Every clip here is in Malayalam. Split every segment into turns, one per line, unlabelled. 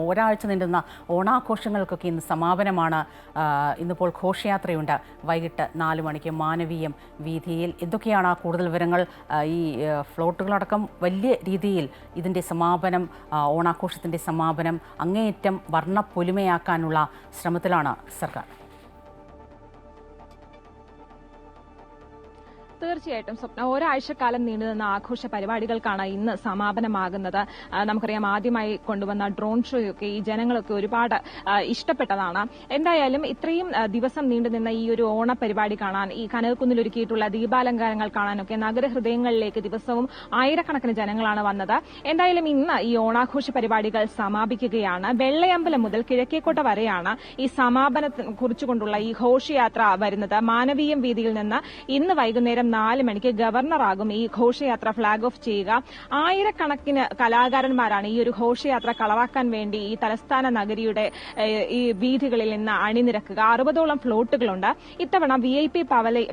ഒരാഴ്ച നീണ്ടുന്ന ഓണാഘോഷങ്ങൾക്കൊക്കെ ഇന്ന് സമാപനമാണ്. ഇന്നിപ്പോൾ ഘോഷയാത്രയുണ്ട്. വൈകിട്ട് 4 മണിക്ക് മാനവീയം വീതിയിൽ. എന്തൊക്കെയാണ് കൂടുതൽ വിവരങ്ങൾ? ഈ ഫ്ലോട്ടുകളടക്കം വലിയ രീതിയിൽ ഇതിൻ്റെ സമാപനം, ഓണാഘോഷത്തിൻ്റെ സമാപനം അങ്ങേയറ്റം വർണ്ണപ്പൊലിമയാക്കാനുള്ള ശ്രമത്തിലാണ് സർക്കാർ.
തീർച്ചയായിട്ടും സ്വപ്ന, ഒരാഴ്ചക്കാലം നീണ്ടുനിന്ന ആഘോഷ പരിപാടികൾക്കാണ് ഇന്ന് സമാപനമാകുന്നത്. നമുക്കറിയാം, ആദ്യമായി കൊണ്ടുവന്ന ഡ്രോൺ ഷോയൊക്കെ ഈ ജനങ്ങളൊക്കെ ഒരുപാട് ഇഷ്ടപ്പെട്ടതാണ്. എന്തായാലും ഇത്രയും ദിവസം നീണ്ടുനിന്ന ഈ ഒരു ഓണ പരിപാടി കാണാൻ, ഈ കനകക്കുന്നിൽ ഒരുക്കിയിട്ടുള്ള ദീപാലങ്കാരങ്ങൾ കാണാനൊക്കെ നഗരഹൃദയങ്ങളിലേക്ക് ദിവസവും ആയിരക്കണക്കിന് ജനങ്ങളാണ് വന്നത്. എന്തായാലും ഇന്ന് ഈ ഓണാഘോഷ പരിപാടികൾ സമാപിക്കുകയാണ്. വെള്ളയമ്പലം മുതൽ കിഴക്കേക്കോട്ട വരെയാണ് ഈ സമാപനത്തെ കുറിച്ചുകൊണ്ടുള്ള ഈ ഘോഷയാത്ര വരുന്നത്. മാനവീയം വീതിയിൽ നിന്ന് ഇന്ന് വൈകുന്നേരം 4 മണിക്ക് ഗവർണറാകും ഈ ഘോഷയാത്ര ഫ്ളാഗ് ഓഫ് ചെയ്യുക. ആയിരക്കണക്കിന് കലാകാരന്മാരാണ് ഈ ഒരു ഘോഷയാത്ര കളറാക്കാൻ വേണ്ടി ഈ തലസ്ഥാന നഗരിയുടെ ഈ വീഥികളിൽ നിന്ന് അണിനിരക്കുക. 60ഓളം ഫ്ലോട്ടുകളുണ്ട്. ഇത്തവണ VIP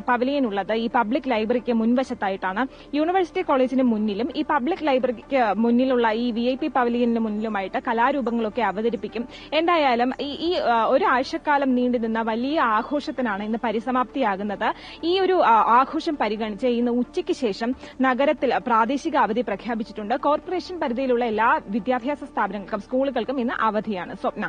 പവലിയൻ ഉള്ളത് ഈ പബ്ലിക് ലൈബ്രറിക്ക് മുൻവശത്തായിട്ടാണ്. യൂണിവേഴ്സിറ്റി കോളേജിന് മുന്നിലും ഈ പബ്ലിക് ലൈബ്രറിക്ക് മുന്നിലുള്ള ഈ VIP പവലിയന് മുന്നിലുമായിട്ട് കലാരൂപങ്ങളൊക്കെ അവതരിപ്പിക്കും. എന്തായാലും ഈ ഒരാഴ്ചക്കാലം നീണ്ടുനിന്ന വലിയ ആഘോഷത്തിനാണ് ഇന്ന് പരിസമാപ്തിയാകുന്നത്. ഈ ഒരു ആഘോഷം പരിഗണിച്ച് ഇന്ന് ഉച്ചയ്ക്ക് ശേഷം നഗരത്തിൽ പ്രാദേശിക അവധി പ്രഖ്യാപിച്ചിട്ടുണ്ട്. കോർപ്പറേഷൻ പരിധിയിലുള്ള എല്ലാ വിദ്യാഭ്യാസ സ്ഥാപനങ്ങൾക്കും സ്കൂളുകൾക്കും ഇന്ന് അവധിയാണ്. സ്വപ്ന.